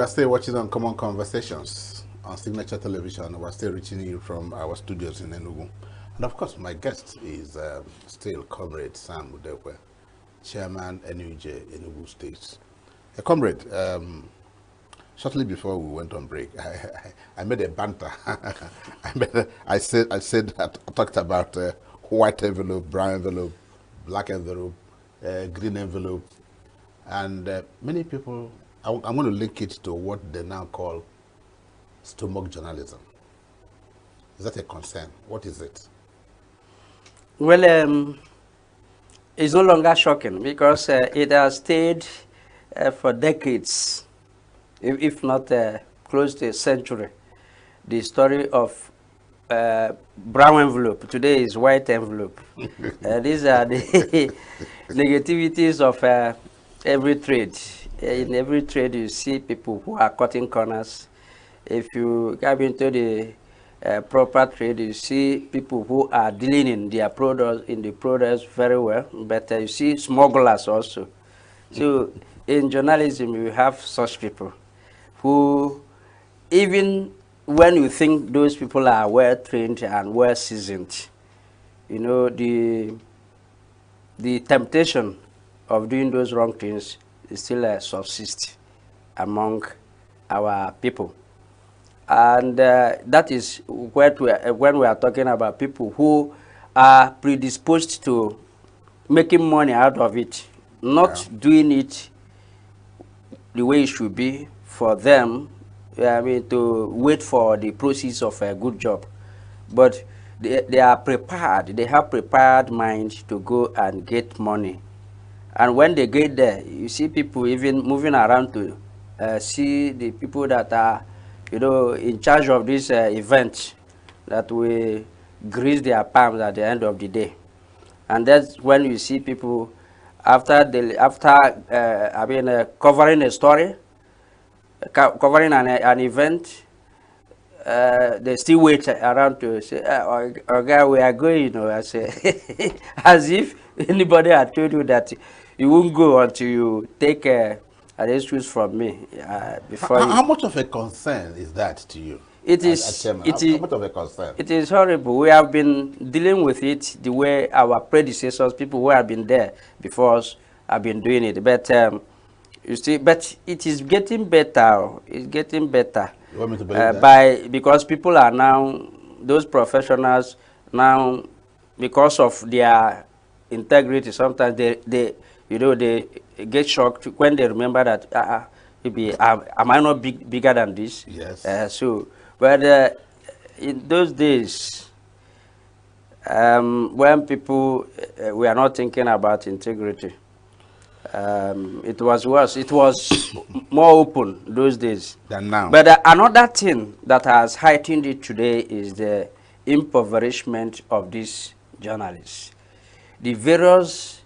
are still watching Uncommon Conversations on Signature Television. We're still reaching you from our studios in Enugu. And of course, my guest is still Comrade Sam Udekwe, Chairman ENUGU Enugu State. Comrade, shortly before we went on break, I made a banter. I talked about white envelope, brown envelope, black envelope, green envelope, and many people. I'm going to link it to what they now call stomach journalism. Is that a concern? What is it? Well, it's no longer shocking because it has stayed for decades, if not close to a century. The story of brown envelope today is white envelope. These are the negativities of every trade. In every trade, you see people who are cutting corners. If you get into the proper trade, you see people who are dealing in their products very well. But you see smugglers also. So in journalism, you have such people who, even when you think those people are well trained and well seasoned, you know, the temptation of doing those wrong things still subsist among our people. And that is what when we are talking about people who are predisposed to making money out of it, not doing it the way it should be for them, I mean, to wait for the process of a good job. But they are prepared, they have prepared mind to go and get money. And when they get there, you see people even moving around to see the people that are, you know, in charge of this event that will grease their palms at the end of the day. And that's when you see people after covering a story, covering an event, they still wait around to say, okay, we are going, you know, as if anybody had told you that you won't go until you take an excuse from me before how much of a concern is that to you? It is. How much of a concern? It is horrible. We have been dealing with it the way our predecessors, people who have been there before us, have been doing it. But you see, but it is getting better. It's getting better. You want me to believe that? Because people are now, those professionals now, because of their integrity, sometimes they get shocked when they remember that maybe am I not bigger than this? Yes. But in those days, when people were not thinking about integrity, it was worse. It was more open those days than now. But another thing that has heightened it today is the impoverishment of these journalists. The various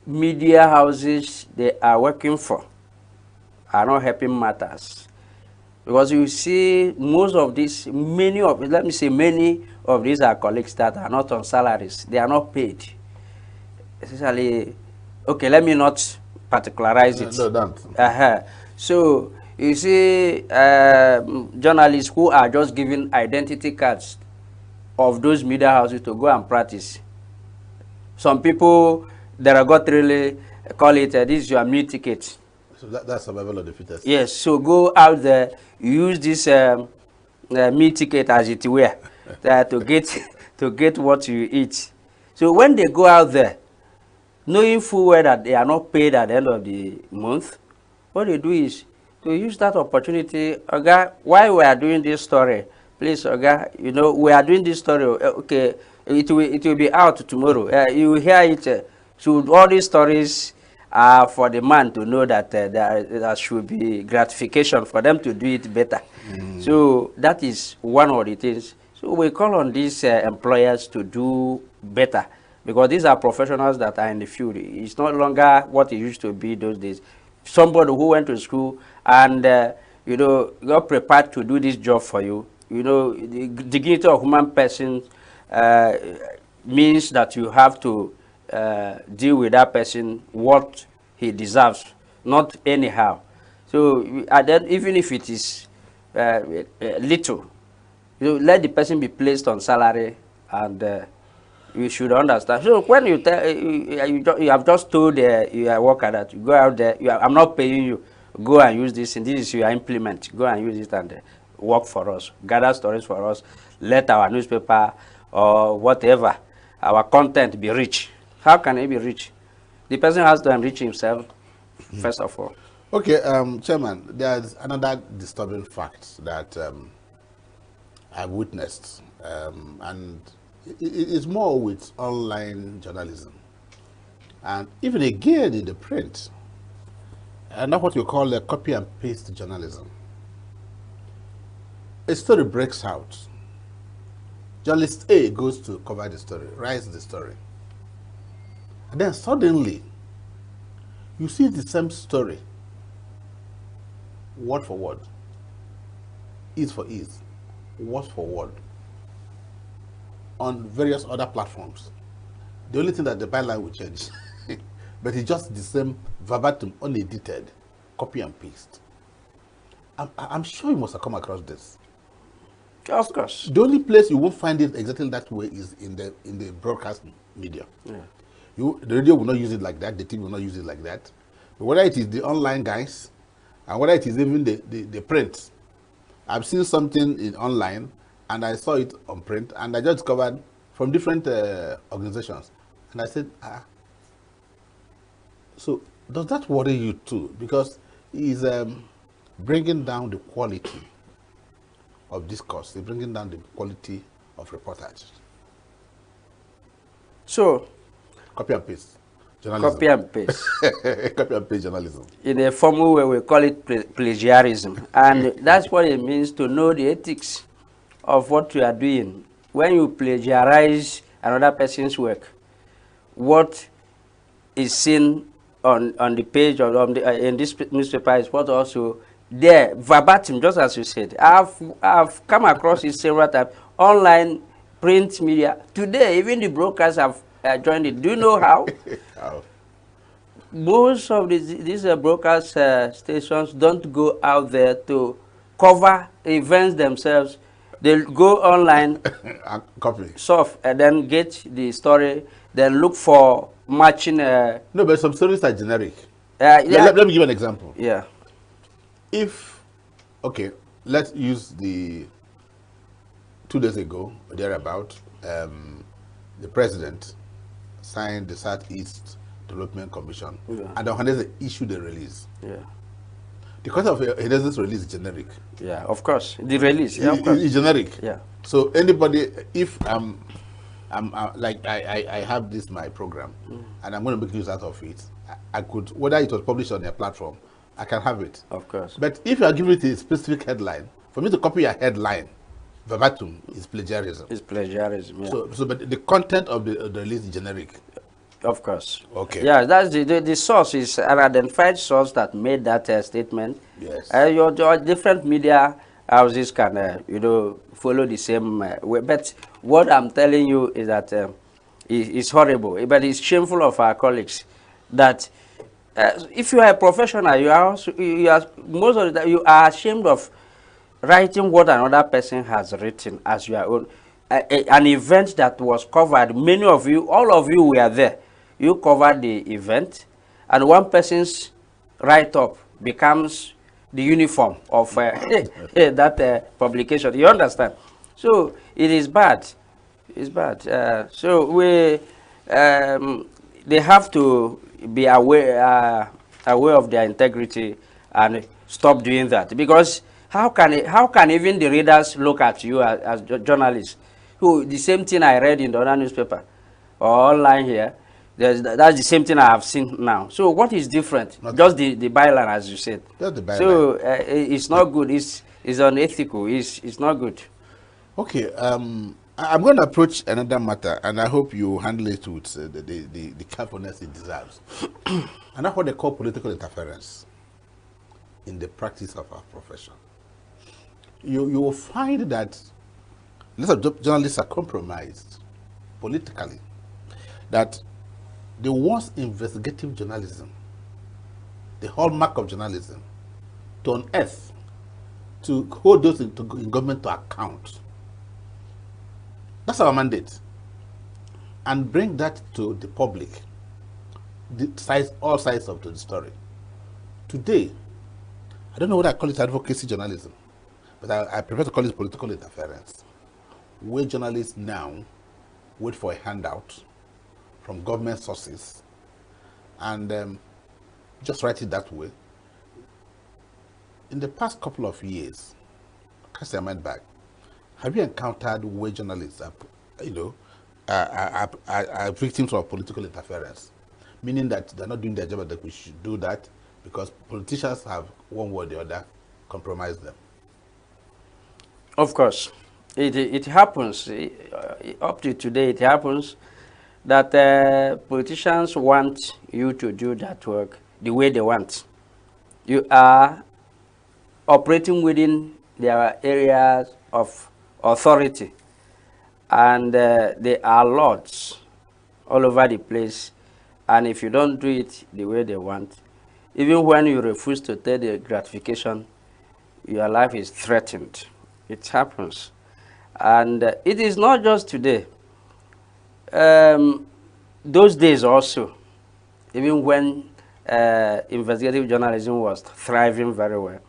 media houses they are working for are not helping matters. Because you see most of these, many of these are colleagues that are not on salaries. They are not paid. Essentially, okay, let me not particularize it. No, don't. So you see journalists who are just giving identity cards of those media houses to go and practice. Some people, they got really call it, this is your meal ticket. So that's survival of the fittest. Yes, so go out there, use this meal ticket as it were, to get what you eat. So when they go out there, knowing full well that they are not paid at the end of the month, what they do is to use that opportunity. Oga, while we are doing this story, please, Oga, you know, we are doing this story. Okay, it will be out tomorrow. You will hear it. So all these stories are for the man to know that there should be gratification for them to do it better. So that is one of the things. So we call on these employers to do better, because these are professionals that are in the field. It's no longer what it used to be those days. Somebody who went to school and you know, got prepared to do this job for you. You know, the dignity of human person means that you have to deal with that person what he deserves, not anyhow. So then even if it is little, you let the person be placed on salary, and you should understand. So when you tell you have just told your worker that you go out there, I'm not paying you, go and use this, and this is your implement. Go and use it and work for us, gather stories for us, let our newspaper or whatever, our content be rich. How can it be rich? The person has to enrich himself first of all. Okay, Chairman, there's another disturbing fact that I've witnessed, and it's more with online journalism, and even again in the print, and that's what you call a copy and paste journalism. A story breaks out. Journalist A goes to cover the story, writes the story, and then suddenly you see the same story, word for word, ease for ease, word for word, on various other platforms. The only thing that the byline will change, but it's just the same verbatim, unedited, copy and paste. I'm sure you must have come across this. Of course. The only place you won't find it exactly that way is in the broadcast media. Yeah. The radio will not use it like that, the TV will not use it like that. But whether it is the online guys, and whether it is even the print, I've seen something in online, and I saw it on print, and I just discovered from different organizations. And I said, so does that worry you too? Because it's bringing down the quality of discourse, it's bringing down the quality of reportage. So, Copy and paste journalism. copy and paste. Copy and paste journalism. In a formal way, we call it plagiarism. And that's what it means to know the ethics of what you are doing. When you plagiarize another person's work, what is seen on the page or on the, in this newspaper is what also there, verbatim, just as you said. I've come across it several times. Online, print media. Today, even the brokers have joined it. Do you know how? How? Most of these broadcast stations don't go out there to cover events themselves. They go online, Copy. surf, and then get the story, then look for matching. No, but some stories are generic. Yeah, Let me give you an example. yeah, If, okay, let's use the 2 days ago, or thereabout, the president signed the Southeast Development Commission, Yeah. and the Honese issued a release. yeah, The concept of Honese's release is generic. yeah. Of course, the release. Yeah, of course. It's generic. Yeah. So anybody, if I'm like I have this my program, and I'm going to make use out of it, I could, whether it was published on a platform, I can have it. Of course. But if you are giving it a specific headline, for me to copy a headline verbatim is plagiarism. It's plagiarism. Yeah. So but the content of the release is generic. Of course. Okay. Yeah, that's the source is an identified source that made that statement. Yes. Your different media houses can follow the same way. But what I'm telling you is that it's horrible, but it's shameful of our colleagues that if you are a professional, you are most of the time you are ashamed of writing what another person has written as your own. An event that was covered, many of you, all of you were there. You covered the event, and one person's write-up becomes the uniform of that publication. You understand? So it is bad. It's bad. So they have to be aware of their integrity and stop doing that, because how can even the readers look at you as journalists who the same thing I read in the other newspaper or online here, that's the same thing I have seen now. So what is different? Not just the byline, as you said. Just the byline. So it's not good. It's unethical. It's not good. Okay. I'm going to approach another matter, and I hope you handle it with the carefulness it deserves. And that's what they call political interference in the practice of our profession. You will find that lots of journalists are compromised politically. That the worst investigative journalism, the hallmark of journalism, to unearth, to hold those in government to account. That's our mandate. And bring that to the public, all sides of the story. Today, I don't know what I call it advocacy journalism, but I prefer to call it political interference, where journalists now wait for a handout from government sources and just write it that way. In the past couple of years, cast your mind back, have you encountered where journalists are victims of political interference? Meaning that they're not doing their job, that we should do that because politicians have, one way or the other, compromised them. Of course, it happens. Up to today, it happens that politicians want you to do that work the way they want. You are operating within their areas of authority, and there are laws all over the place, and if you don't do it the way they want, even when you refuse to take the gratification, your life is threatened. It happens. And it is not just today. Those days also, even when investigative journalism was thriving very well,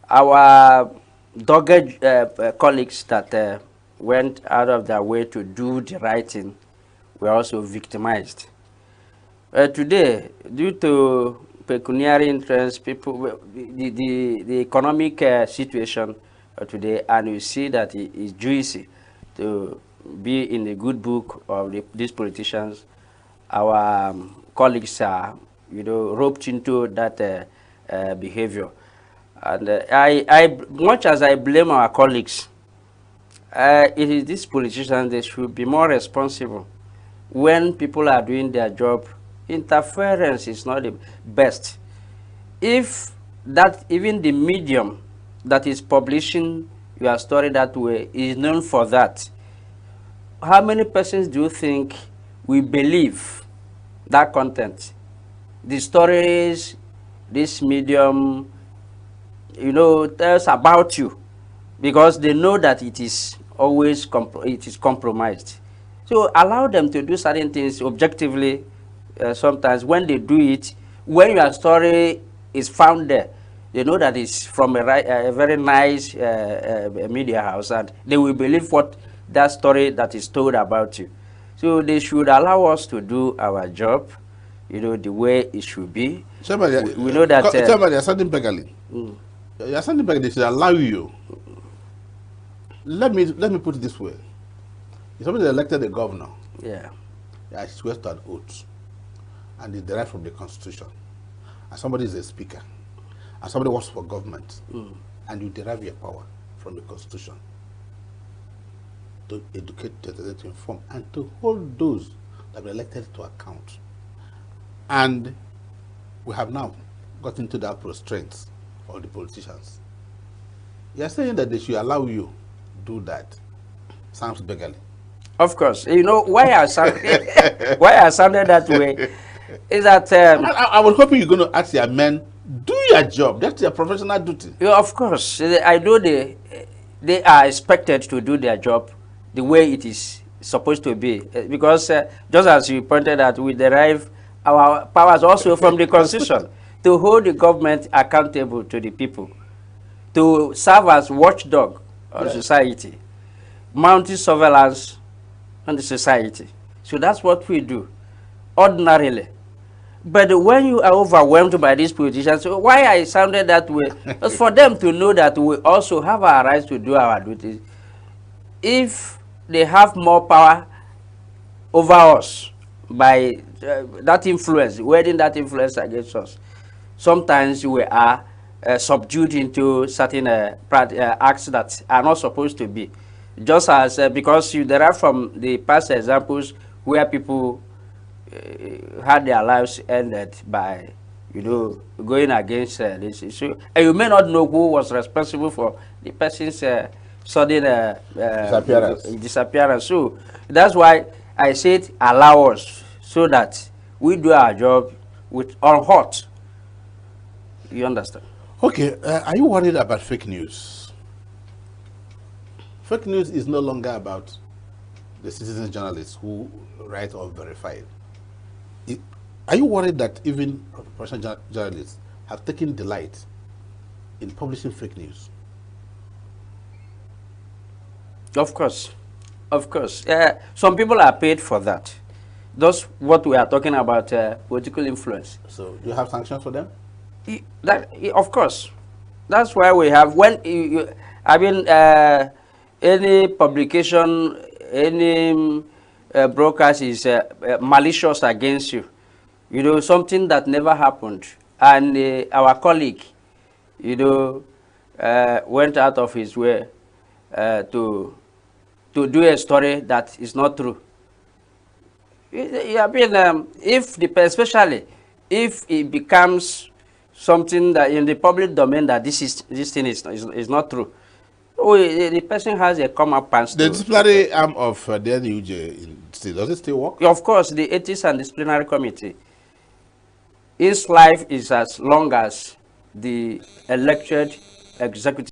our dogged colleagues that went out of their way to do the writing were also victimized. Today, due to pecuniary interests, people, the economic situation today, and you see that it is juicy to be in the good book of these politicians. Our colleagues are, roped into that behavior. And much as I blame our colleagues, it is these politicians, they should be more responsible. When people are doing their job, interference is not the best. If that, even the medium that is publishing your story that way is known for that, how many persons do you think will believe that content? The stories this medium, tells about you, because they know that it is always compromised. So allow them to do certain things objectively. Sometimes when they do it, when your story is found there, they know that it's from a very nice media house, and they will believe what that story that is told about you. So they should allow us to do our job, the way it should be. We know that. You're sounding beggarly. You're sounding beggarly. They should allow you. Let me put it this way. If somebody elected a governor, yeah, he swears to an oath, and it's derived from the Constitution, and somebody is a speaker, and somebody works for government, and you derive your power from the Constitution to educate, to inform, and to hold those that were elected to account. And we have now got into that constraints of the politicians. You are saying that they should allow you do that. Sounds beggarly. Of course. Why I sounded that way is that I was hoping you're going to ask your men, do your job. That's your professional duty. Yeah, of course. I know they are expected to do their job the way it is supposed to be, because just as you pointed out, we derive our powers also from the Constitution to hold the government accountable to the people, to serve as watchdog of society, mounting surveillance on the society. So that's what we do ordinarily. But when you are overwhelmed by these politicians, so why I sounded that way was for them to know that we also have our rights to do our duties. If they have more power over us by that influence, wielding that influence against us, sometimes we are subdued into certain acts that are not supposed to be. Just as, because you derive from the past examples where people had their lives ended by, going against this issue. And you may not know who was responsible for the person's sudden disappearance. So that's why I said allow us, so that we do our job with unhurt. You understand? Okay, are you worried about fake news? Fake news is no longer about the citizen journalists who write or verify it. Are you worried that even professional journalists have taken delight in publishing fake news? Of course, of course. Some people are paid for that. That's what we are talking about, political influence. So, do you have sanctions for them? Of course. That's why we have, I mean, any publication, any broadcast is malicious against you. You know, something that never happened. And our colleague, you know, went out of his way to do a story that is not true. I mean, especially if it becomes something that in the public domain that this thing is not true, oh, the person has a common pants. The disciplinary arm of the ENUGU, does it still work? Of course, the Ethics and Disciplinary Committee. Its life is as long as the elected executive